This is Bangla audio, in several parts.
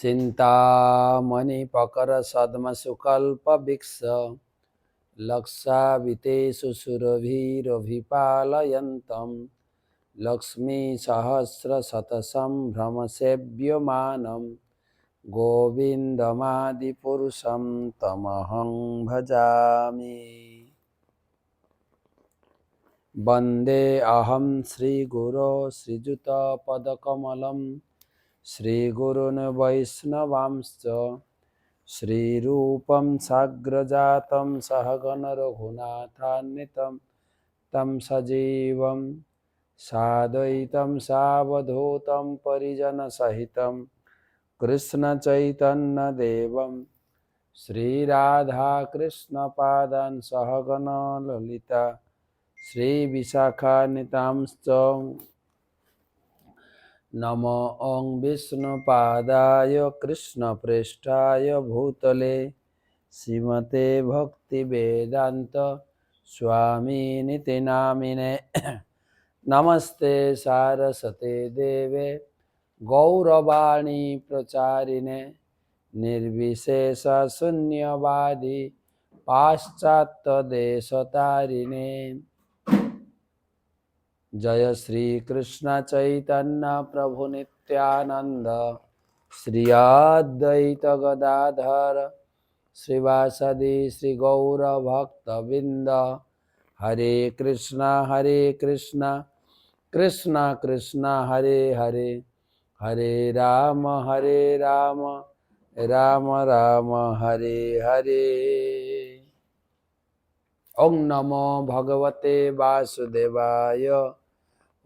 चिंतामणि पकर सद्म सुकल्प विक्ष लक्षावितेषु सुरभिरभिपालयन्तं लक्ष्मी सहस्र शतसंभ्रम सेव्यमानं गोविन्दमादिपुरुषं तमहं भजामि। वन्दे अहं श्रीगुरो श्रीयुतपदकमलं श्रीगुरून् वैष्णवांश्च श्रीरूपं साग्रजातं सहगण रघुनाथान्वितं तं सजीवं साद्वैतं सावधूतं परिजनसहितं कृष्णचैतन्यदेवं श्रीराधाकृष्णपादान् सहगण ललिता श्रीविशाखान्वितांश्च नमो ॐ विष्णुपादाय कृष्णप्रेष्ठाय भूतले श्रीमते भक्तिवेदान्त स्वामिनिति नामिने नमस्ते सारस्वते देवे गौरवाणी प्रचारिणे निर्विशेष शून्यवादी पाश्चात्यदेशतारिणे जय श्री कृष्ण चैतन्य प्रभु नित्यानंद श्री अद्वैत गदाधर श्रीवासदि श्री गौर भक्तबिंद हरे कृष्णा कृष्णा कृष्णा हरे हरे हरे राम राम राम हरे हरे। ओं नमो भगवते वासुदेवाय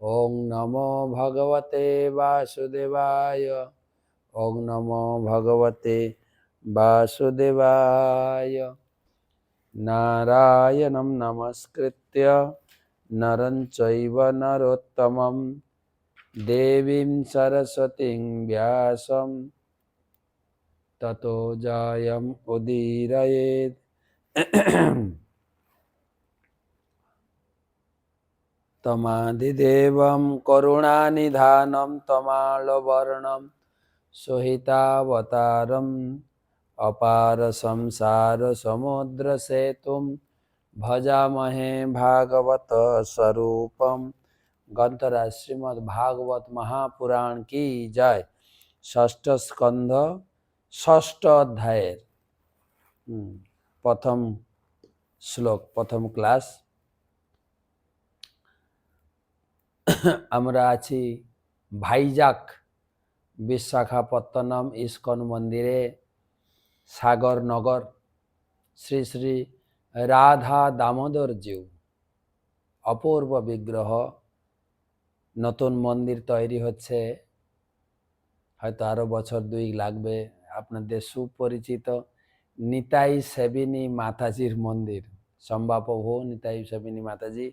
ओं नमो भगवते वासुदेवाय ओं नमो भगवते वासुदेवाय। नारायणं नमस्कृत्य नरं चैव नरोत्तमं देवीं सरस्वतीं व्यासं ततो जयम् उदीरयेत्। तमादिदेवं करुणानिधानं तमालवर्णं सोहितावतारम् अपार संसार समुद्र सेतुं भजामहे भागवत स्वरूपं। ग्रंथराज श्रीमद् भागवत महापुराण की जय। षष्ठ स्कंध षष्ठ अध्याय प्रथम श्लोक प्रथम क्लास। আমরা আছি ভাইজাক বিশাখাপত্তনম ইস্কন মন্দিরে সাগরনগর শ্রী শ্রী রাধা দামোদর জিউ অপূর্ব বিগ্রহ। নতুন মন্দির তৈরি হচ্ছে, হয়তো আরো বছর দুই লাগবে। আপনাদের সুপরিচিত নিতাই সেবিনী মাতাজির মন্দির, সম্ভাপ্রভু নিতাই সেবিনী মাতাজি,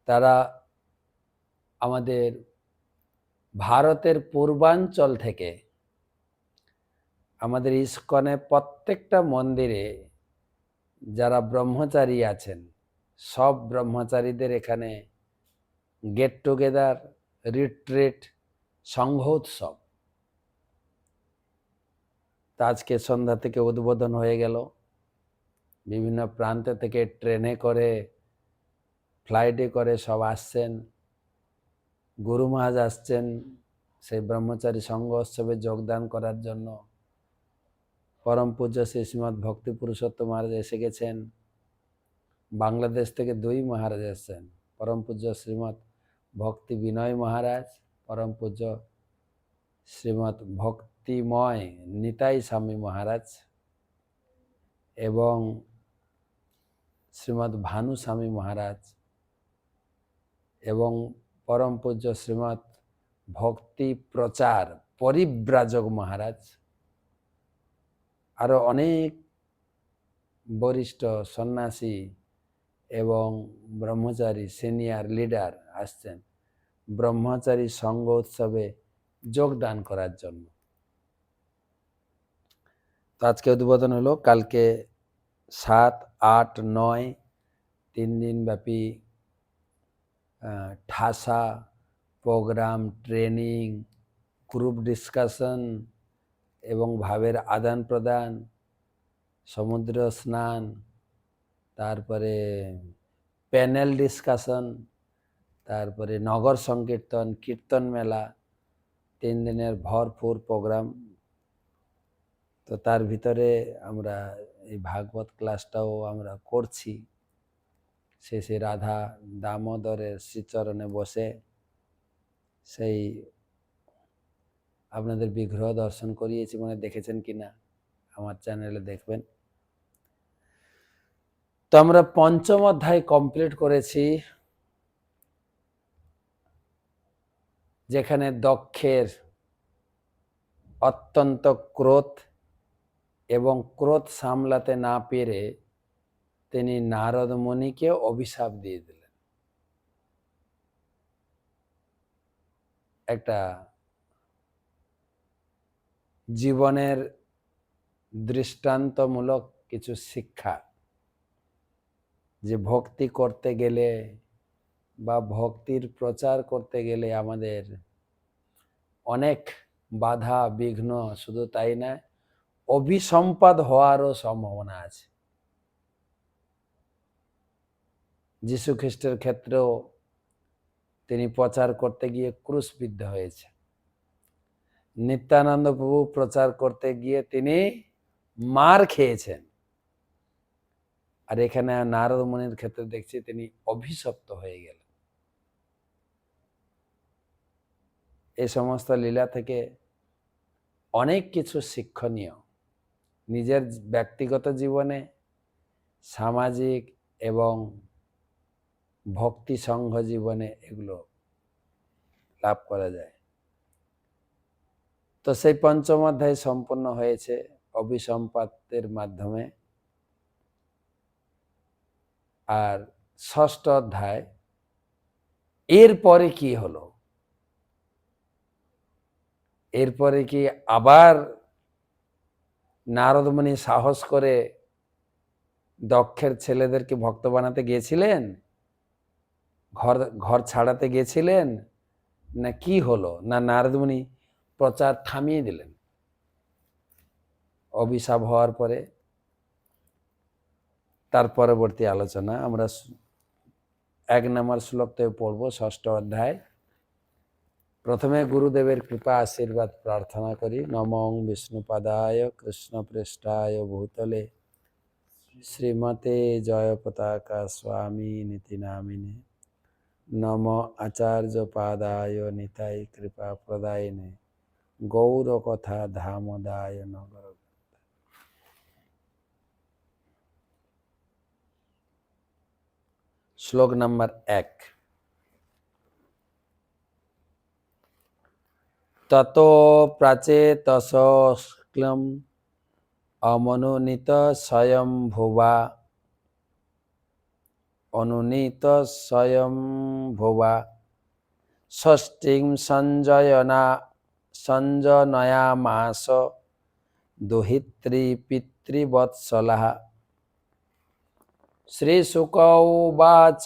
তারা আমাদের ভারতের পূর্বাঞ্চল থেকে আমাদের ইস্কনে প্রত্যেকটা মন্দিরে যারা ব্রহ্মচারী আছেন সব ব্রহ্মচারীদের এখানে গেট টুগেদার, রিট্রিট, সংঘ উৎসব। তা আজকে সন্ধ্যা থেকে উদ্বোধন হয়ে গেল। বিভিন্ন প্রান্ত থেকে ট্রেনে করে, ফ্লাইটে করে সব আসছেন। গুরু মহারাজ আসছেন সেই ব্রহ্মচারী সংঘ উৎসবে যোগদান করার জন্য। পরম পূজ্য শ্রী শ্রীমৎ ভক্তি পুরুষোত্তম মহারাজ এসে গেছেন। বাংলাদেশ থেকে দুই মহারাজ এসেছেন, পরম পূজ্য শ্রীমৎ ভক্তি বিনয় মহারাজ, পরম পূজ্য শ্রীমৎ ভক্তিময় নিতাই স্বামী মহারাজ এবং শ্রীমৎ ভানু স্বামী মহারাজ এবং পরম পূজ্য শ্রীমৎ ভক্তি প্রচার পরিব্রাজক মহারাজ, আরো অনেক বরিষ্ঠ সন্ন্যাসী এবং ব্রহ্মচারী সিনিয়র লিডার আসছেন ব্রহ্মচারী সংঘ উৎসবে যোগদান করার জন্য। তো আজকে উদ্বোধন হলো, কালকে 7, 8, 9 3 দিন ব্যাপী ঠাসা প্রোগ্রাম, ট্রেনিং, গ্রুপ ডিসকাশন, এবং ভাবের আদান প্রদান, সমুদ্র স্নান, তারপরে প্যানেল ডিসকাশন, তারপরে নগর সংকীর্তন, কীর্তন মেলা, 3 দিনের ভরপুর প্রোগ্রাম। তো তার ভিতরে আমরা এই ভাগবত ক্লাসটাও আমরা করছি। শেষে রাধা দামোদরের শ্রীচরণে বসে সেই আপনাদের বিগ্রহ দর্শন করিয়েছি, মনে দেখেছেন কিনা আমার চ্যানেলে দেখবেন। তো আমরা 5ম অধ্যায় কমপ্লিট করেছি, যেখানে দক্ষের অত্যন্ত ক্রোধ এবং ক্রোধ সামলাতে না পেরে তিনি নারদ মুনিকে অভিশাপ দিয়ে দিলেন। একটা জীবনের দৃষ্টান্তমূলক কিছু শিক্ষা, যে ভক্তি করতে গেলে বা ভক্তির প্রচার করতে গেলে আমাদের অনেক বাধা বিঘ্ন, শুধু তাই না, অভিসম্পাদ হওয়ারও সম্ভাবনা আছে। যীশু খ্রিস্টের ক্ষেত্রেও তিনি প্রচার করতে গিয়ে ক্রুশবিদ্ধ হয়েছে। নিত্যানন্দ প্রভু প্রচার করতে গিয়ে তিনি মার খেয়েছেন। আর এখানে নারদ মুনির ক্ষেত্রে দেখছি তিনি অভিশপ্ত হয়ে গেলেন। এই সমস্ত লীলা থেকে অনেক কিছু শিক্ষণীয়, নিজের ব্যক্তিগত জীবনে, সামাজিক এবং ভক্তি সংঘ জীবনে এগুলো লাভ করা যায়। তো সেই 5ম অধ্যায় সম্পন্ন হয়েছে অভিসম্পাতের মাধ্যমে। আর 6ষ্ঠ অধ্যায়, এরপরে কি হলো? এরপরে কি আবার নারদ মুনি সাহস করে দক্ষের ছেলেদেরকে ভক্ত বানাতে গিয়েছিলেন, ঘর ছাড়াতে গিয়েছিলেন, না কি হলো? না নারদ মুনি প্রচার থামিয়ে দিলেন অভিশাপ হওয়ার পরে? তার পরবর্তী আলোচনা আমরা 1 নম্বর শ্লোক থেকে পড়ব, 6ষ্ঠ অধ্যায়। প্রথমে গুরুদেবের কৃপা আশীর্বাদ প্রার্থনা করি। নমঃ বিষ্ণুপাদায় কৃষ্ণপৃষ্ঠায় ভূতলে শ্রীমতে জয়পতাকা স্বামী নীতি নামিনে নমঃ আচার্য পাদায় নিতাই কৃপা প্রদায়িনে গৌর কথা ধামদায় নগর। শ্লোক নাম্বার 1। ততো প্রাচেতসক্লম অমনুনীত স্বয়ম্ভুবা অনুনীত স্বয়ম্ভুবা ষষ্ঠীং সঞ্জনয়ামাস দুহিত্রী পিতৃবৎসলাঃ। শ্রীশুক উবাচ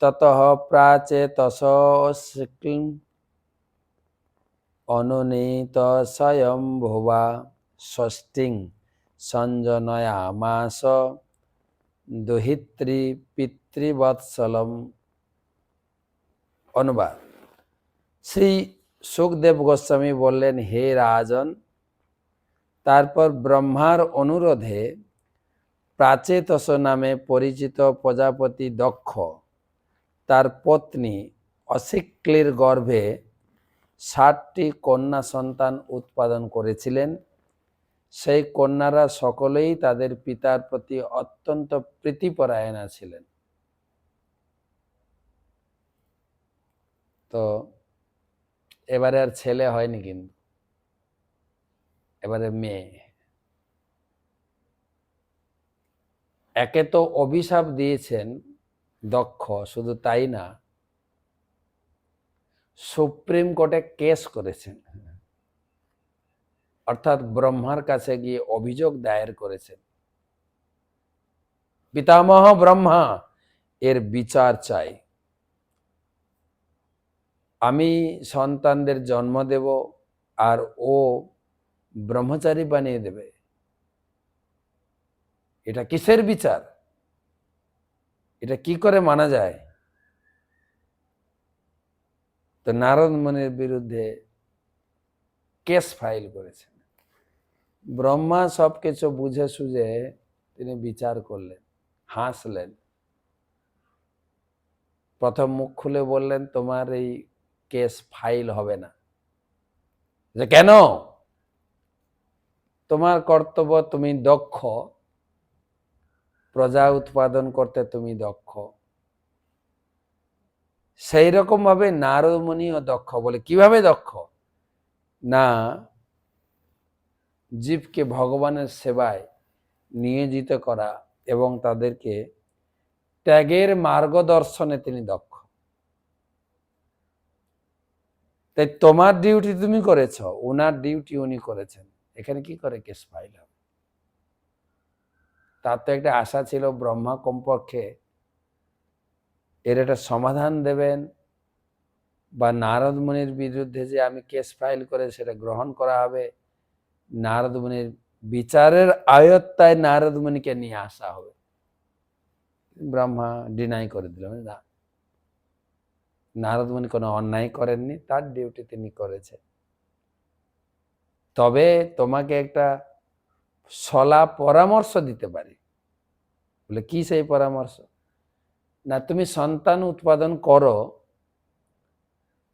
ততঃ প্রাচেতসক্লম অনুনীত স্বয়ম্ভুবা ষষ্ঠীং সঞ্জনয়ামাস দুহিত্রী পিতৃবৎসলম। অনুবাদ। শ্রী সুখদেব গোস্বামী বললেন, হে রাজন, তারপর ব্রহ্মার অনুরোধে প্রাচেতস নামে পরিচিত প্রজাপতি দক্ষ তার পত্নী অসিক্লির গর্ভে 60টি কন্যা সন্তান উৎপাদন করেছিলেন। সেই কন্যারা সকলেই তাদের পিতার প্রতি অত্যন্ত প্রীতিপরায়ণা ছিলেন। তো এবারে আর ছেলে হয়নি, কিন্তু এবারে মেয়ে। একে তো অভিশাপ দিয়েছেন দক্ষ, শুধু তাই না, সুপ্রিম কোর্টে কেস করেছেন, অর্থাৎ ব্রহ্মার কাছে গিয়ে অভিযোগ দায়ের করেছেন, পিতামহ ব্রহ্মা, এর বিচার চাই। আমি সন্তানদের জন্ম দেব আর ও ব্রহ্মচারী বানিয়ে দেবে। এটা কিসের বিচার? এটা কি করে মানা যায়? তো নারদ মুনির বিরুদ্ধে কেস ফাইল করেছেন। ব্রহ্মা সবকিছু বুঝে সুঝে তিনি বিচার করলেন, হাসলেন। প্রথম মুখ খুলে বললেন, তোমার এই কেস ফাইল হবে না। যে কেন? তোমার কর্তব্য, তুমি দক্ষ, প্রজা উৎপাদন করতে তুমি দক্ষ, সেই রকম ভাবে নারদ মুনিও দক্ষ। বলে কিভাবে দক্ষ? না, জীবকে ভগবানের সেবায় নিয়োজিত করা এবং তাদেরকে ত্যাগের মার্গদর্শনে তিনি দক্ষ। তাই তোমার ডিউটি তুমি করেছ, ওনার ডিউটি উনি করেছেন। এখানে কি করে কেস ফাইল হবে? তার তো একটা আশা ছিল ব্রহ্মা কমপক্ষে এর একটা সমাধান দেবেন, বা নারদ মুনির বিরুদ্ধে যে আমি কেস ফাইল করে সেটা গ্রহণ করা হবে, নারদ মুনির বিচারের আয়ত্তায় নারদ মুনিকে নিয়ে আসা হবে। ব্রহ্মা ডিনাই করে দিল, না, নারদ মুনি কোনো অন্যায় করেননি, তার ডিউটি তিনি করেছেন। তবে তোমাকে একটা সলা পরামর্শ দিতে পারি। বলে কি সেই পরামর্শ? না, তুমি সন্তান উৎপাদন করো,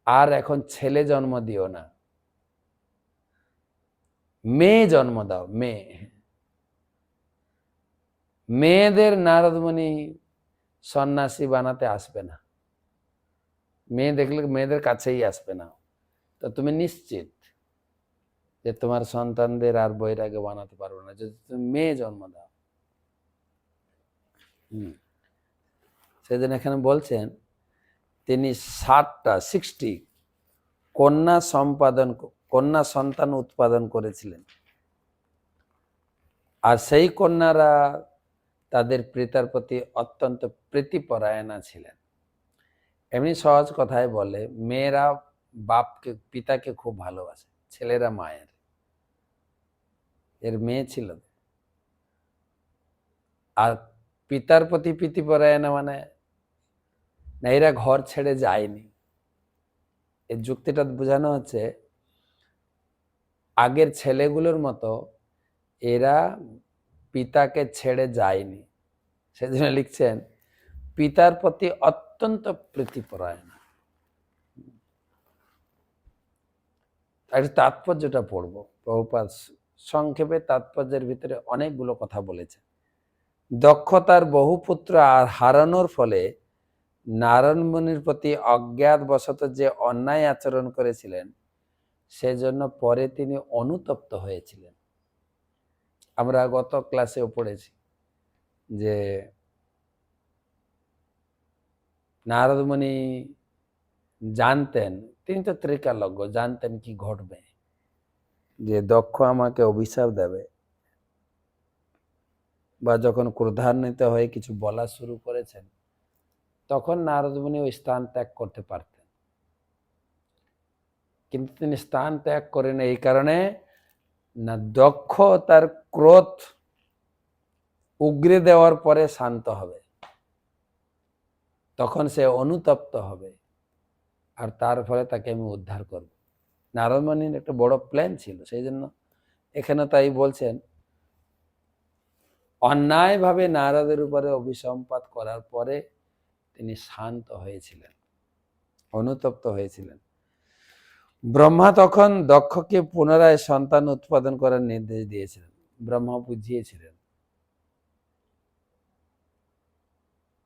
আর এখন ছেলে জন্ম দিও না, মেয়ে জন্ম দাও। মেয়েদের নারদ মুনি সন্ন্যাসী বানাতে আসবে না, মেয়ে দেখলে মেয়েদের কাছেই আসবে না। তো তুমি নিশ্চিত যে তোমার সন্তানদের আর বৈরাগ্য বানাতে পারবে না যদি তুমি মেয়ে জন্ম দাও। সেদিন এখানে বলছেন তিনি 60 কন্যা সন্তান উৎপাদন করেছিলেন। আর সেই কন্যারা তাদের পিতার প্রতি অত্যন্ত প্রীতিপরায়ণা ছিলেন। এমনি সহজ কথায় বলে, মেয়েরা পিতাকে খুব ভালোবাসে, ছেলেরা মায়ের। এর মেয়ে ছিল। আর পিতার প্রতি প্রীতিপরায়ণা মানে না, এরা ঘর ছেড়ে যায়নি। এর যুক্তিটা বোঝানো হচ্ছে আগের ছেলেগুলোর মতো এরা পিতাকে ছেড়ে যায়নি। সেজন্য লিখছেন পিতার প্রতি অত্যন্ত প্রীতিপরায়ণ। তাৎপর্যটা পড়ব। প্রভুপাদ সংক্ষেপে তাৎপর্যের ভিতরে অনেকগুলো কথা বলেছে। দক্ষতার বহু পুত্র আর হারানোর ফলে নারায়ণ মুনির প্রতি অজ্ঞাত বশত যে অন্যায় আচরণ করেছিলেন, সেজন্য পরে তিনি অনুতপ্ত হয়েছিলেন। আমরা গত ক্লাসেও পড়েছি যে নারদ মুনি জানতেন, তিনি তো ত্রিকালজ্ঞ, জানতেন কি ঘটবে, যে দক্ষ আমাকে অভিশাপ দেবে, বা যখন ক্রোধান্বিত হয়ে কিছু বলা শুরু করেছেন, তখন নারদ মুনি ওই স্থান ত্যাগ করতে পারতেন। কিন্তু তিনি স্থান ত্যাগ করেন এই কারণে না, দক্ষ তার ক্রোধ উগরে দেওয়ার পরে শান্ত হবে, তখন সে অনুতপ্ত হবে, আর তার ফলে তাকে আমি উদ্ধার করব। নারদ মুনির একটা বড় প্ল্যান ছিল। সেই জন্য এখানে তাই বলছেন, অন্যায়ভাবে নারদের উপরে অভিসম্পাত করার পরে তিনি শান্ত হয়েছিলেন, অনুতপ্ত হয়েছিলেন। ব্রহ্মা তখন দক্ষকে পুনরায় সন্তান উৎপাদন করার নির্দেশ দিয়েছিলেন। ব্রহ্মা বুঝিয়েছিলেন,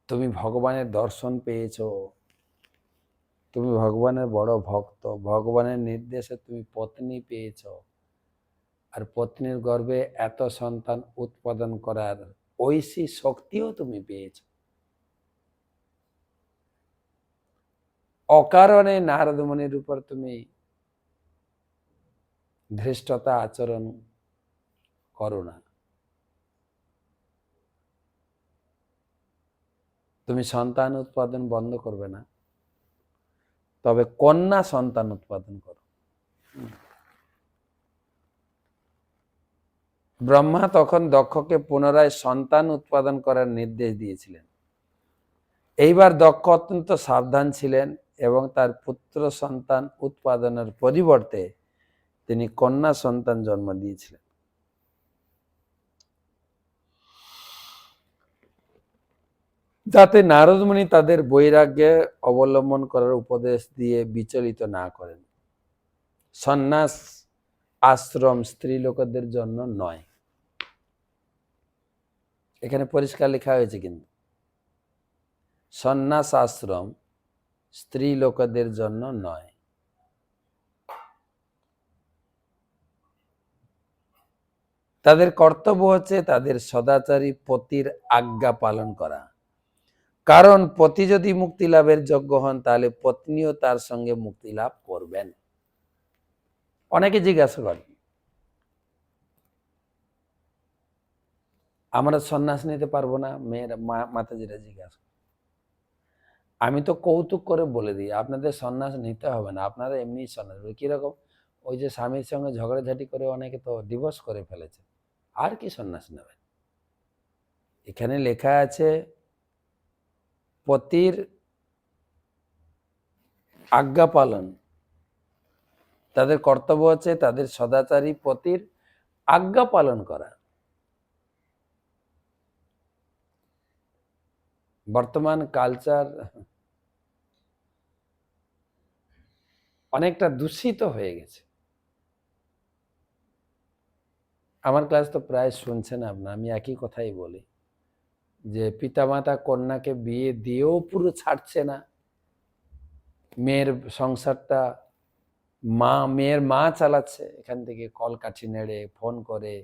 তুমি ভগবানের দর্শন পেয়েছ, তুমি ভগবানের বড় ভক্ত, ভগবানের নির্দেশে তুমি পত্নী পেয়েছ, আর পত্নীর গর্ভে এত সন্তান উৎপাদন করার ঐশী শক্তিও তুমি পেয়েছ। অকারণে নারদ মুনির উপর তুমি ধৃষ্টতা আচরণ করো না। তুমি সন্তান উৎপাদন বন্ধ করবে না, তবে কন্যা সন্তান উৎপাদন করো। ব্রহ্মা তখন দক্ষকে পুনরায় সন্তান উৎপাদন করার নির্দেশ দিয়েছিলেন। এইবার দক্ষ অত্যন্ত সাবধান ছিলেন এবং তার পুত্র সন্তান উৎপাদনের পরিবর্তে তিনি কন্যা সন্তান জন্ম দিয়েছিলেন। যাতে নারদ মুনি তাদের বৈরাগ্যে অবলম্বন করার উপদেশ দিয়ে বিচলিত না করেন। সন্ন্যাস আশ্রম স্ত্রী লোকদের জন্য নয়, এখানে পরিষ্কার লেখা হয়েছে। কিন্তু সন্ন্যাস আশ্রম স্ত্রী লোকদের জন্য নয়। তাদের কর্তব্য হচ্ছে তাদের সদাচারী পতির আজ্ঞা পালন করা। কারণ পতি যদি মুক্তি লাভের যোগ্য হন তাহলে পত্নীও তার সঙ্গে মুক্তি লাভ করবেন। অনেকে জিজ্ঞাসা করেন, আমরা সন্ন্যাস নিতে পারবো না? মেয়েরা মাতাজিরা জিজ্ঞাসা। আমি তো কৌতুক করে বলে দিই, আপনাদের সন্ন্যাস নিতে হবে না, আপনারা এমনি সন্ন্যাস। কিরকম? ওই যে স্বামীর সঙ্গে ঝগড়াঝাটি করে অনেকে তো ডিভোর্স করে ফেলেছে, আর কি সন্ন্যাস নেবেন? এখানে লেখা আছে পতির আজ্ঞা পালন, তাদের কর্তব্য হচ্ছে তাদের সদাচারী পতির আজ্ঞা পালন করা। বর্তমান কালচার অনেকটা দূষিত হয়ে গেছে। আমার ক্লাস তো প্রায় শুনছেন আপনার, আমি একই কথাই বলি যে পিতামাতা কন্যাকে বিয়ে দিয়েও পুরো ছাড়ছে না। মেয়ের সংসারটা মেয়ের মা চালাচ্ছে, এখান থেকে কলকাঠি নেড়ে ফোন করে।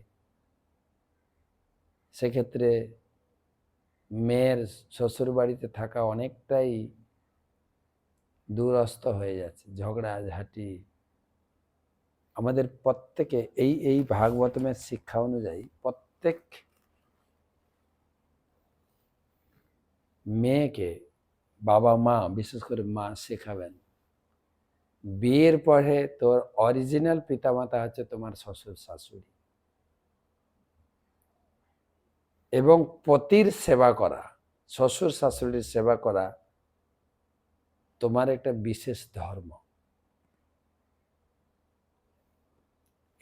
সেক্ষেত্রে মেয়ের শ্বশুর বাড়িতে থাকা অনেকটাই দূরস্থ হয়ে যাচ্ছে, ঝগড়াঝাটি। আমাদের প্রত্যেকে এই ভাগবতমের শিক্ষা অনুযায়ী প্রত্যেক মেয়েকে বাবা মা, বিশেষ করে মা, শেখাবেন বিয়ের পরে তোর অরিজিনাল পিতামাতা হচ্ছে তোমার শ্বশুর শাশুড়ি, এবং পতির সেবা করা, শ্বশুর শাশুড়ির সেবা করা তোমার একটা বিশেষ ধর্ম।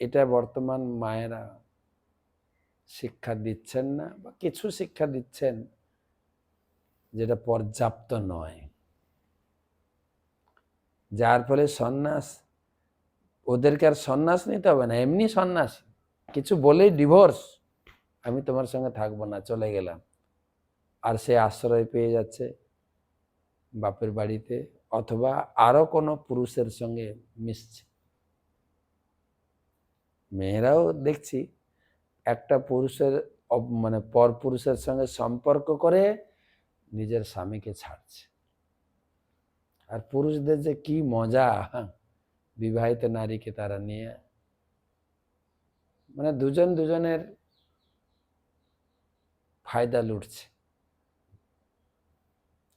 এটা বর্তমান মায়েরা শিক্ষা দিচ্ছেন না, বা কিছু শিক্ষা দিচ্ছেন যেটা পর্যাপ্ত নয়, যার ফলে সন্ন্যাস, ওদেরকে আর সন্ন্যাস নিতে হবে না, এমনি সন্ন্যাস, কিছু বলেই ডিভোর্স, আমি তোমার সঙ্গে থাকবো না, চলে গেলাম। আর সে আশ্রয় পেয়ে যাচ্ছে বাপের বাড়িতে, অথবা আরো কোনো পুরুষের সঙ্গে মিশছে। মেয়েরাও দেখছি একটা পুরুষের মানে পর পুরুষের সঙ্গে সম্পর্ক করে নিজের স্বামীকে ছাড়ছে। আর পুরুষদের যে কি মজা, বিবাহিত নারীকে তারা নিয়ে, মানে দুজন দুজনের ফায়দা লুটছে।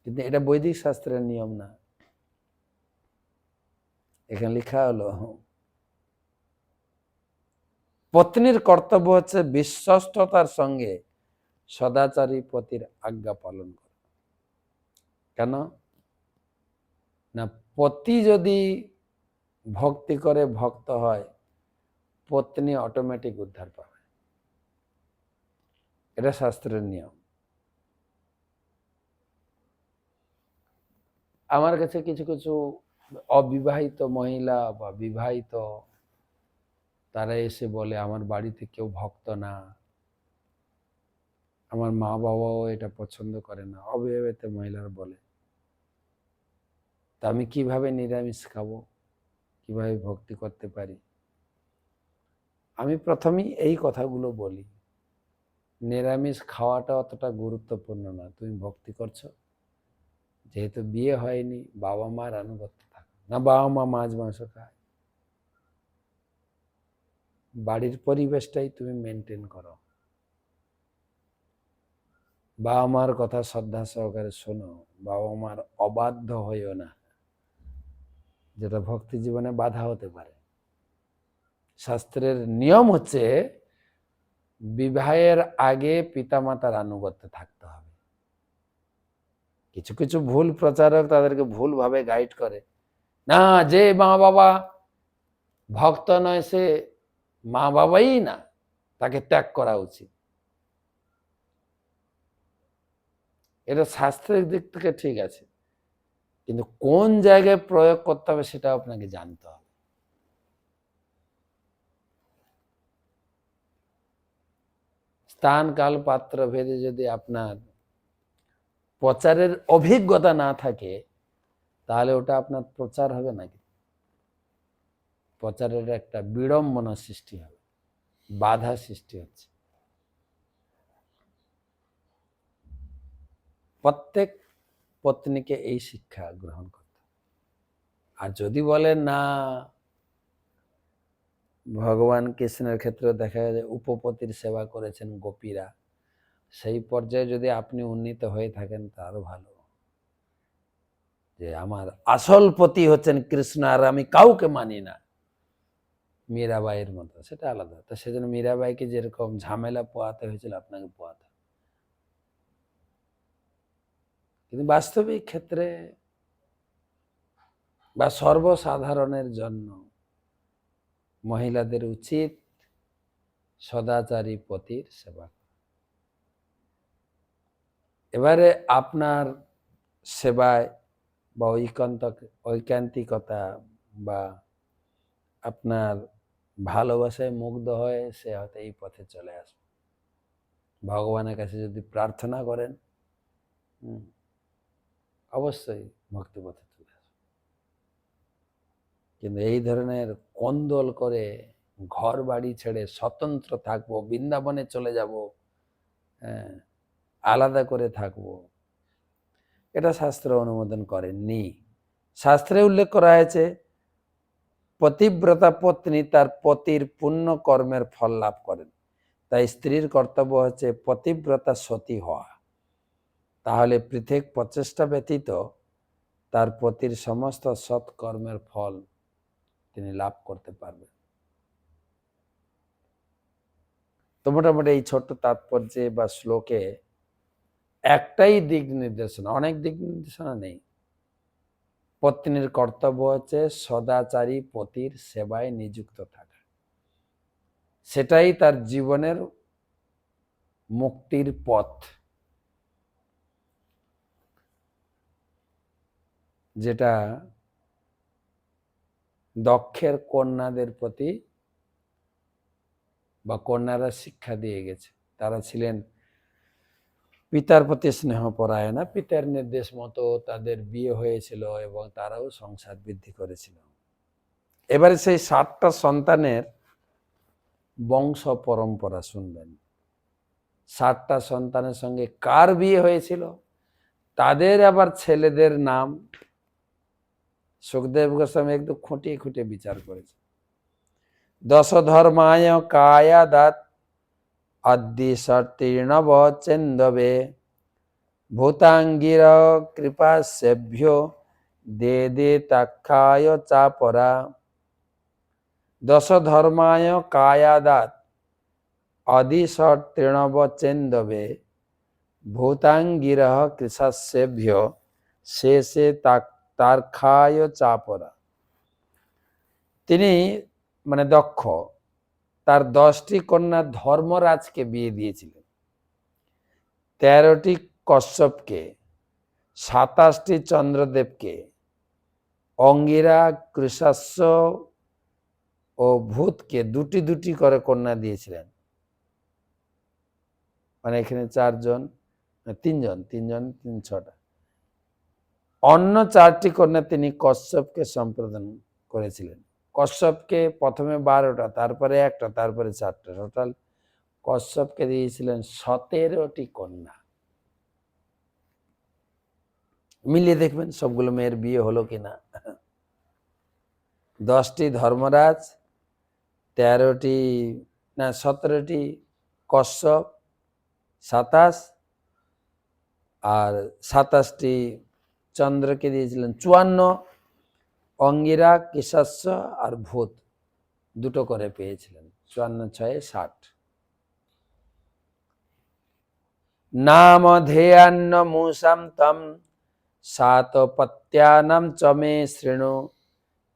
কিন্তু এটা বৈদিক শাস্ত্রের নিয়ম না। এখানে লেখা হলো পত্নীর কর্তব্য হচ্ছে বিশ্বস্ততার সঙ্গে সদাচারী পতির আজ্ঞা পালন করা। কেন না, পতি যদি ভক্তি করে ভক্ত হয়, পত্নী অটোমেটিক উদ্ধার পাবে, এটা শাস্ত্রের নিয়ম। আমার কাছে কিছু কিছু অবিবাহিত মহিলা বা বিবাহিত, তারা এসে বলে আমার বাড়িতে কেউ ভক্ত না, আমার মা বাবাও এটা পছন্দ করে না। অবিবাহিত মহিলারা বলে, তা আমি কিভাবে নিরামিষ খাবো, কিভাবে ভক্তি করতে পারি? আমি প্রথমেই এই কথাগুলো বলি, নিরামিষ খাওয়াটা অতটা গুরুত্বপূর্ণ না। তুমি ভক্তি করছো, যেহেতু বিয়ে হয়নি, বাবা মার আনুগত্য থাকো না। বাবা মা মাছ মাংস খায়, বাড়ির পরিবেশটাই তুমি মেনটেন করো, বাবা মার কথা শ্রদ্ধা সহকারে শোনো, বাবা মার অবাধ্য হইও না, যেটা ভক্তি জীবনে বাধা হতে পারে। শাস্ত্রের নিয়ম হচ্ছে বিবাহের আগে পিতামাতার আনুগত্যে থাকতে হবে। কিছু কিছু ভুল প্রচারক তাদেরকে ভুলভাবে গাইড করে, না যে মা বাবা ভক্ত নয় সে মা বাবাই না, তাকে ত্যাগ করা উচিত। এটা শাস্ত্রের দিক থেকে ঠিক আছে, কিন্তু কোন জায়গায় প্রয়োগ করতে হবে সেটা আপনাকে জানতে হবে। স্থান কাল পাত্র ভেদে যদি আপনার প্রচারের অভিজ্ঞতা না থাকে, তাহলে ওটা আপনার প্রচার হবে নাকি? প্রচারের একটা বিড়ম্বনা সৃষ্টি হবে, বাধা সৃষ্টি হচ্ছে। প্রত্যেক পত্নীকে এই শিক্ষা গ্রহণ করতে। আর যদি বলেন না, ভগবান কৃষ্ণের ক্ষেত্রে দেখা যায় উপপতির সেবা করেছেন গোপীরা, সেই পর্যায়ে যদি আপনি উন্নীত হয়ে থাকেন তারও ভালো, যে আমার আসল পতি হচ্ছেন কৃষ্ণ আর আমি কাউকে মানি না, মীরাবাইয়ের মতো, সেটা আলাদা। তো সেজন্য মীরাবাইকে যেরকম ঝামেলা পোয়াতে হয়েছিল আপনাকে পোয়াতে। কিন্তু বাস্তবিক ক্ষেত্রে বা সর্বসাধারণের জন্য মহিলাদের উচিত সদাচারী পতির সেবা। এবারে আপনার সেবায় বা ঐকান্তিকতা বা আপনার ভালোবাসায় মুগ্ধ হয়ে সে হয়তো এই পথে চলে আসবে। ভগবানের কাছে যদি প্রার্থনা করেন, অবশ্যই ভক্তিপথে চলে আসবে। কিন্তু এই ধরনের কোন্দল করে ঘর বাড়ি ছেড়ে স্বতন্ত্র থাকবো, বৃন্দাবনে চলে যাব, আলাদা করে থাকবো, এটা শাস্ত্র অনুমোদন করেননি। শাস্ত্রে উল্লেখ করা হয়েছে পতিব্রতা পত্নী তার পতির পুণ্য কর্মের ফল লাভ করেন, তাই স্ত্রীর কর্তব্য হচ্ছে পতিব্রতা সতী হওয়া। তাহলে পৃথক প্রচেষ্টা ব্যতীত তার পতির সমস্ত সৎকর্মের ফল তিনি লাভ করতে পারবেন। তো মোটামুটি এই ছোট্ট তাৎপর্যে বা শ্লোকে একটাই দিক নির্দেশনা, অনেক দিক নির্দেশনা নেই। পত্নীর কর্তব্য হচ্ছে সদাচারী পতির সেবায় নিযুক্ত থাকা, সেটাই তার জীবনের মুক্তির পথ। যেটা দক্ষের কন্যাদের প্রতি বা কন্যারা শিক্ষা দিয়ে গেছে। তারা ছিলেন পিতার প্রতি স্নেহপরায়ণা, পিতার নির্দেশ মতো তাদের বিয়ে হয়েছিল এবং তারাও সংসার বৃদ্ধি করেছিল। এবারে সেই 7টা সন্তানের বংশ পরম্পরা শুনবেন। 7টা সন্তানের সঙ্গে কার বিয়ে হয়েছিল, তাদের আবার ছেলেদের নাম সুখদেব গোস্বামী একটু খুঁটিয়ে খুঁটিয়ে বিচার করেছে। দশধর্মায় কায়াদাত আদ্যিশর্তীর্ণব চেন্দবে ভূতাঙ্গির কৃপাসেভ্য দে দে তাক্ষায় চাপরা। দশধর্মায় কায়াদাত আদিশর্তীর্ণব চেন্দবে ভূতাঙ্গির কৃপাসেভ্য শেষে তার্খায় চাপরা। তিনি মানে দক্ষ তার 10টি কন্যা ধর্মরাজকে বিয়ে দিয়েছিলেন, 13টি কশ্যপকে, 27টি চন্দ্রদেবকে, অঙ্গিরা, কৃশাস্য ও ভূতকে দুটি দুটি করে কন্যা দিয়েছিলেন। মানে এখানে 3জন 6টা। অন্য 4টি কন্যা তিনি কশ্যপকে সম্প্রদান করেছিলেন। কশ্যপকে প্রথমে 12টা, তারপরে 1টা, তারপরে 4টা, টোটাল কশ্যপকে দিয়েছিলেন 17টি কন্যা। মিলিয়ে দেখবেন সবগুলো মেয়ের বিয়ে হলো কিনা। 10টি ধর্মরাজ, 17টি কশ্যপ, 27 আর 27টি চন্দ্রকে দিয়েছিলেন 54, অঙ্গিরা, কৃশাস্য আর ভূত 2টো করে পেয়েছিলেন, 54 6 60। नाम ध्येयान्नमूषां तं सातपत्यानां च मे शृणु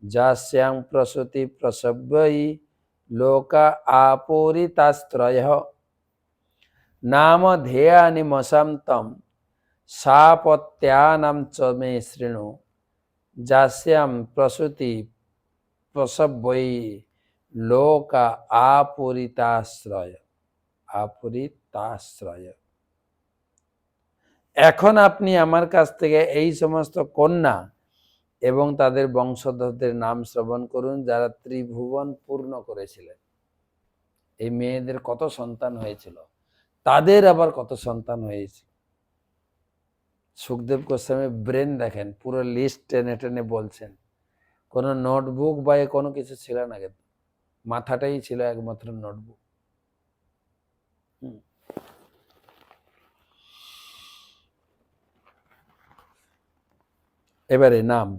जास्यां प्रसूति प्रसव्यै लोका आपूरितास्त्रयः नाम ध्येयानि मशां तं सापत्यानां च मे शृणु जास्यां प्रसूति प्रसव्यै लोका आपूरिताश्रय आपूरिताश्रय। এখন আপনি আমার কাছ থেকে এই সমস্ত কন্যা এবং তাদের বংশধরদের নাম শ্রবণ করুন যারা ত্রিভুবন পূর্ণ করেছিলেন। এই মেয়েদের কত সন্তান হয়েছিল, তাদের আবার কত সন্তান হয়েছিল। সুখদেব গোস্বামী ব্রেন দেখেন, পুরো লিস্ট টেনে টেনে বলছেন। কোনো নোটবুক বা কোনো কিছু ছিল না, কিন্তু মাথাটাই ছিল একমাত্র নোটবুক। এবারে নাম,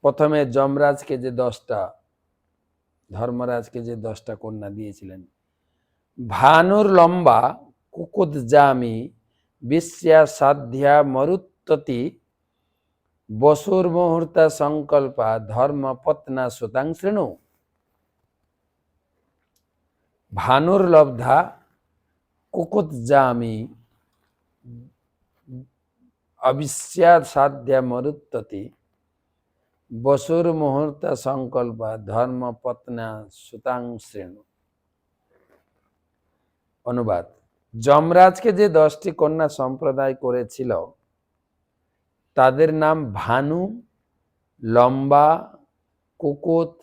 প্রথমে যমরাজকে যে 10টা, ধর্মরাজকে যে 10টা কন্যা দিয়েছিলেন, ভানুর লম্বা কুকুদজামি বিশ্বা সাধ্যা মরুত্ততি বসুর মুহূর্তা সংকল্পা ধর্মপত্না সুতাং শৃণু। ভানুর লব্ধা কুকুদজামি অবিশ্বা সাধ্যা মরুত্ততি বসুর মুহূর্তা সংকল্পা ধর্মপত্না সুতাং শৃণু। অনুবাদ, যমরাজকে যে 10টি কন্যা সম্প্রদায় করেছিল তাদের নাম ভানু, লম্বা, কুকুত,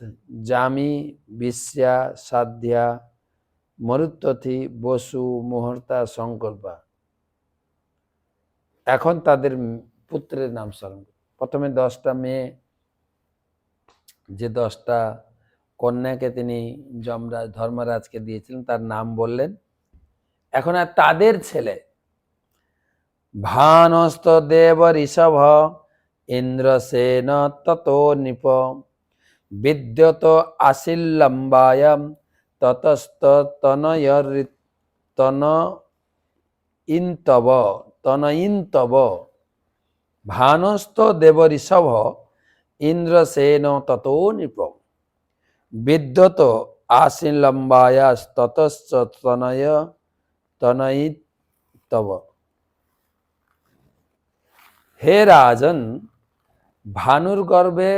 জামি, বিশ্বা, সাধ্যা, মরুত্তথি, বসু, মুহূর্তা, সংকল্পা। এখন তাদের পুত্রের নাম স্মরণ। প্রথমে 10টা মেয়ে, যে 10টা কন্যাকে তিনি যমরাজ ধর্মরাজকে দিয়েছিলেন তার নাম বললেন। এখন আর তাদের ছেলে ভানস্ত দেব ঋষভ ইন্দ্রসেন ততো নৃপ বিদ্যত আশিল্লম্বায়াম ততস্ত তনয়িন্তব ভানস্ত দেব ঋষভ ইন্দ্রসেন ততো নৃপ বিদ্যত আশিল্লম্বায়াস ততস্ত তনয়িন্তব। হে রাজন, ভানুর গর্ভে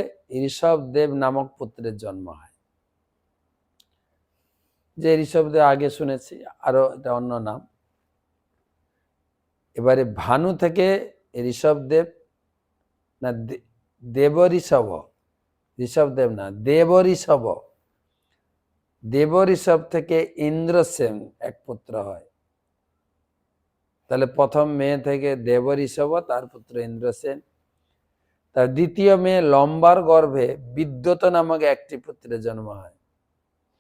ঋষভদেব নামক পুত্রের জন্ম হয়। যে ঋষভদেব আগে শুনেছি, আরো এটা অন্য নাম। এবারে ভানু থেকে ঋষভদেব, না দেব ঋষভ, ঋষভদেব না দেব ঋষভ, দেব ঋষভ থেকে ইন্দ্রসেন এক পুত্র হয়। তাহলে প্রথম মেয়ে থেকে দেব ঋষভ, তার পুত্র ইন্দ্রসেন। তার দ্বিতীয় মেয়ে লম্বার গর্ভে বিদ্যুৎ নামক একটি পুত্রের জন্ম হয়,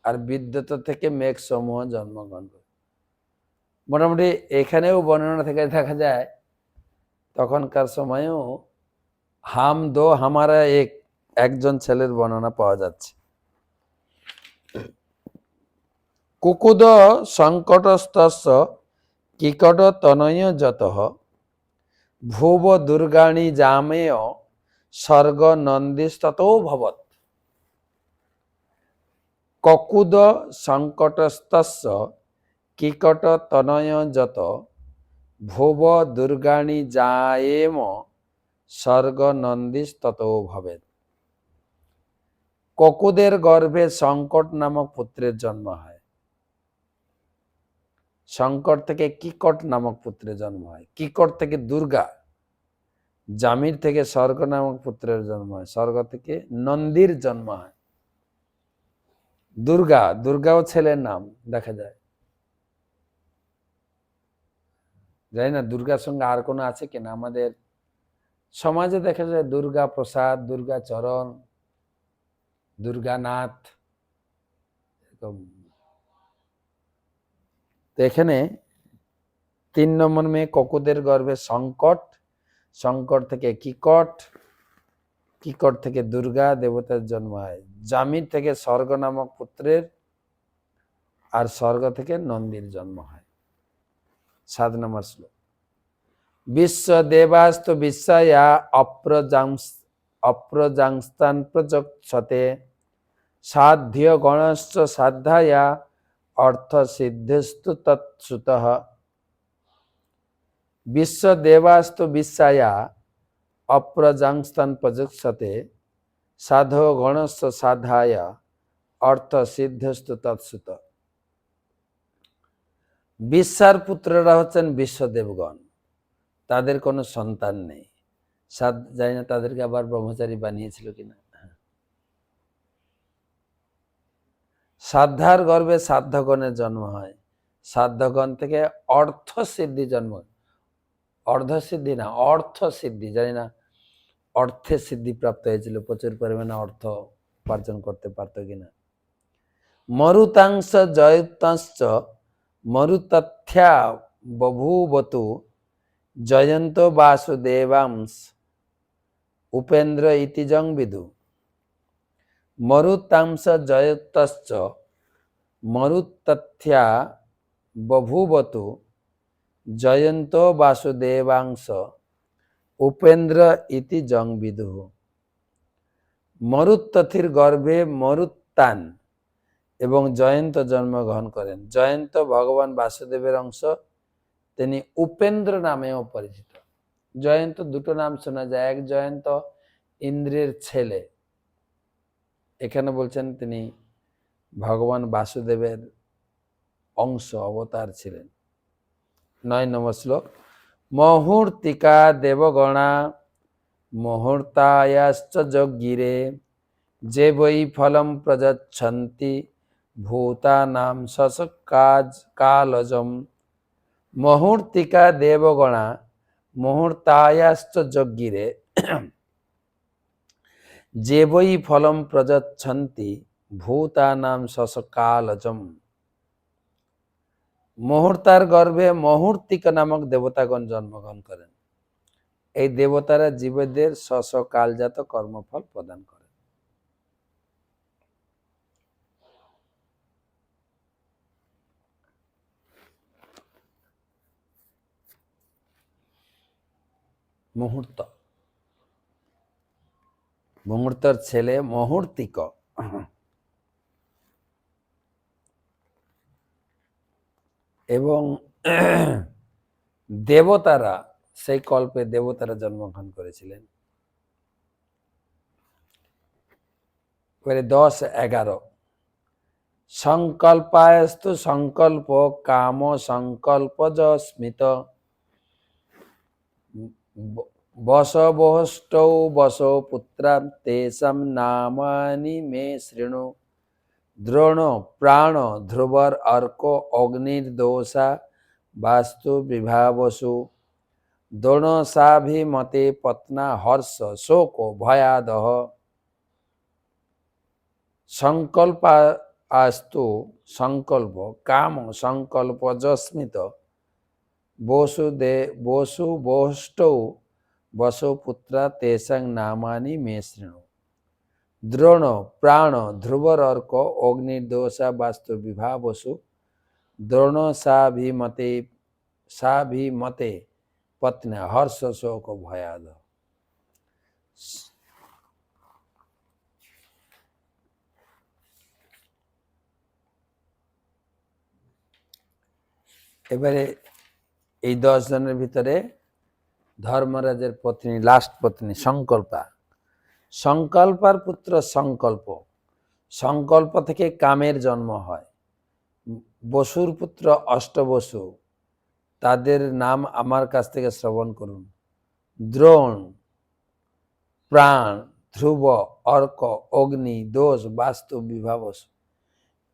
আর বিদ্যুৎ থেকে মেঘ সমূহ জন্মগ্রহণ করে। মোটামুটি এখানেও বর্ণনা থেকে দেখা যায় তখনকার সময়ও হাম দো হামারা একজন ছেলের বর্ণনা পাওয়া যাচ্ছে। কুকুদ সংকটস্তস্য কিকট তনয় যতঃ ভুব দুর্গাণী জামেয় স্বর্গ নন্দিস্ততো ভবৎ। ককুদ সংকটস্তস্য কিকট তনয় যত ভুব দুর্গাণী জায়েম স্বর্গ নন্দিস্ততো ভবেৎ। ককুদের গর্ভে সংকট নামক পুত্রের জন্ম হয়। সংকট থেকে কিকট নামক পুত্রের জন্ম হয়। কিকট থেকে দুর্গা, জামির থেকে স্বর্গ নামক পুত্রের জন্ম হয়। স্বর্গ থেকে নন্দীর জন্ম হয়। দুর্গা, দুর্গাও ছেলের নাম দেখা যায়। জানি না দুর্গার সঙ্গে আর কোনো আছে কিনা। আমাদের সমাজে দেখা যায় দুর্গা প্রসাদ, দুর্গা চরণ, দুর্গানাথ, এরকম। তো এখানে 3 নম্বর মেয়ে ককুদের গর্ভে সংকট, সংকট থেকে কিকট, কিকট থেকে দুর্গা দেবতার জন্ম হয়। জামির থেকে স্বর্গ নামক পুত্রের, আর স্বর্গ থেকে নন্দীর জন্ম হয়। 7 নম্বর শ্লোক। বিশ্বদেবাস্তু বিশ্বায়া অপ্রজাংস্তান প্রযক্ষতে সাধ্য গণশ্চ সাধ্যায়া অর্থ সিদ্ধিস্তু তৎসুতঃ। বিশ্বদেবাস্তু বিশ্বায়া অপ্রজাংস্তান প্রযক্ষতে সাধো গণস্য সাধায় অর্থ সিদ্ধস্তু তৎসুত। বিশ্বার পুত্ররা হচ্ছেন বিশ্বদেবগণ, তাদের কোনো সন্তান নেই। জানি না তাদেরকে আবার ব্রহ্মচারী বানিয়েছিল কিনা। সাধ্যার গর্ভে সাধ্যগণের জন্ম হয়, সাধ্যগণ থেকে অর্থ সিদ্ধি জন্ম, অর্ধসিদ্ধি না অর্থ সিদ্ধি, জানি না অর্থের সিদ্ধি প্রাপ্ত হয়েছিল, প্রচুর পরিমাণে অর্থ উপার্জন করতে পারতো কিনা। মরুতাংশ জয়তাংশ মরুতথ্যা বভূবতু জয়ন্ত বাসুদেবাংশ উপেন্দ্র ইতি জং বিদু। মরুতাংশ জয়তশ্চ মরুতথ্যা বভূবতু জয়ন্ত বাসুদেবাংশ উপেন্দ্র ইতি জং বিদু। মরুতথির গর্ভে মরুত্তান এবং জয়ন্ত জন্মগ্রহণ করেন। জয়ন্ত ভগবান বাসুদেবের অংশ, তিনি উপেন্দ্র নামেও পরিচিত। জয়ন্ত দুটো নাম শোনা যায়, এক জয়ন্ত ইন্দ্রের ছেলে, এখানে বলছেন তিনি ভগবান বাসুদেবের অংশ, অবতার ছিলেন। 9 নম্বর শ্লোক। মুহূর্তিকা দেবগণা মুহূর্তায়াশ্চ যজ্ঞিরে যে বৈ ফলম প্রযচ্ছন্তি ভূতানাম শশকাজ কালজম। মুহূর্তিকা দেবগণা মুহূর্তায়াশ্চ যজ্ঞিরে যে বৈ ফলম প্রযচ্ছন্তি ভূতানাম শশকালজম। মুহূর্তার গর্ভে মুহূর্তিকা নামক দেবতাগণ জন্মগ্রহণ করেন। এই দেবতারা জীবদের শশকালজাত কর্মফল প্রদান করেন। মুহূর্ত, মুহূর্তর ছেলে মুহূর্তিক। এবং দেবতারা, সেই কল্পে দেবতারা জন্মগ্রহণ করেছিলেন। 10-11 সংকল্পায়স্তু সংকল্প কাম সংকল্পজ স্মিত বশবহষ্টৌ বশো পুত্রা তেষাং নামানি মে শৃণু। দ্রোণ প্রাণ ধ্রুবর অর্ক অগ্নির্দোষা বাস্তু বিভাবসু দ্রোণসাভিমতে পত্না হর্ষ শোক ভয়াদহ। সংকল্পাস্তু সংকল্প কাম সংকল্প যস্মিত বসুবহষ্টৌ বসো পুত্রা তেষাং নামানি মে শৃণু। দ্রোণ প্রাণ ধ্রুবর অর্ক অগ্নির্দোষা বাস্তু বিভাবসু দ্রোণসাভিমতে পত্না হর্ষ শোক ভয়াদহ। এবারে এই 10 জনের ভিতরে ধর্মরাজের পত্নী, লাস্ট পত্নী সংকল্পা, সংকল্পার পুত্র সংকল্প, সংকল্প থেকে কামের জন্ম হয়। বসুর পুত্র অষ্টবসু, তাদের নাম আমার কাছ থেকে শ্রবণ করুন। দ্রোণ, প্রাণ, ধ্রুব, অর্ক, অগ্নি, দোষ, বাস্তু, বিভাবসু,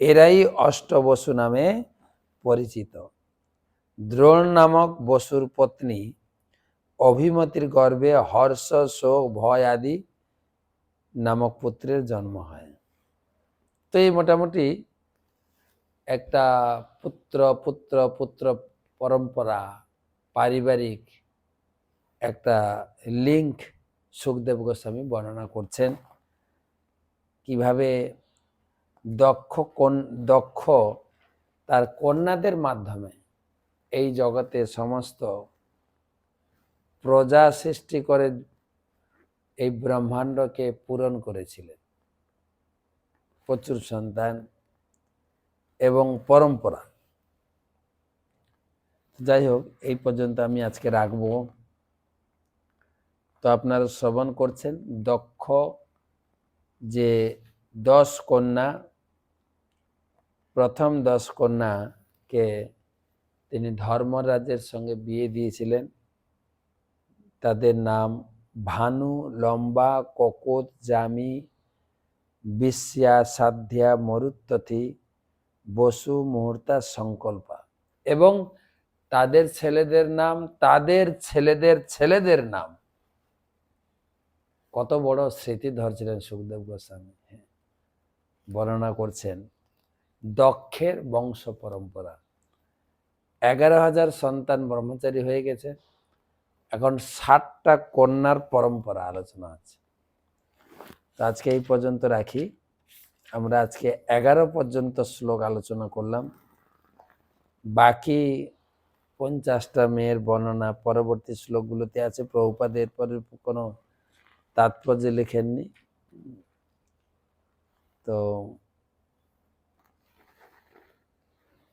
এরাই অষ্টবসু নামে পরিচিত। দ্রোণ নামক বসুর পত্নী অভিমতির গর্ভে হর্ষ শোক ভয় আদি নামক পুত্রের জন্ম হয়। তো এই মোটামুটি একটা পুত্র পুত্র পুত্র পরম্পরা, পারিবারিক একটা লিঙ্ক সুখদেব গোস্বামী বর্ণনা করছেন। কিভাবে দক্ষ তার কন্যাদের মাধ্যমে এই জগতে সমস্ত প্রজা সৃষ্টি করে এই ব্রহ্মাণ্ডকে পূরণ করেছিলেন, প্রচুর সন্তান এবং পরম্পরা। যাই হোক, এই পর্যন্ত আমি আজকে রাখবো। তো আপনারা শ্রবণ করছেন দক্ষ যে 10 কন্যা, প্রথম 10 কন্যাকে তিনি ধর্মরাজের সঙ্গে বিয়ে দিয়েছিলেন। তাদের নাম ভানু, লম্বা, ককোত, জামি, বিশ্বা, সাধ্যা, মরুত্তথি, বসু, মুহূর্তা, সংকল্পা। এবং তাদের ছেলেদের নাম, তাদের ছেলেদের ছেলেদের নাম। কত বড় স্মৃতি ধরছিলেন সুখদেব গোস্বামী। বর্ণনা করছেন দক্ষের বংশ পরম্পরা। 11,000 সন্তান ব্রহ্মচারী হয়ে গেছে, এখন 60টা কন্যার পরম্পরা আলোচনা আছে। তো আজকে এই পর্যন্ত রাখি। আমরা আজকে 11 পর্যন্ত শ্লোক আলোচনা করলাম। বাকি 50টা মেয়ের বর্ণনা পরবর্তী শ্লোকগুলোতে আছে। প্রভুপাদ এরপরে কোনো তাৎপর্য লেখেননি। তো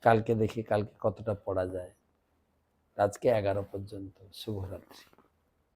কালকে দেখি কালকে কতটা পড়া যায়। আজকে 11 পর্যন্ত। শুভরাত্রি।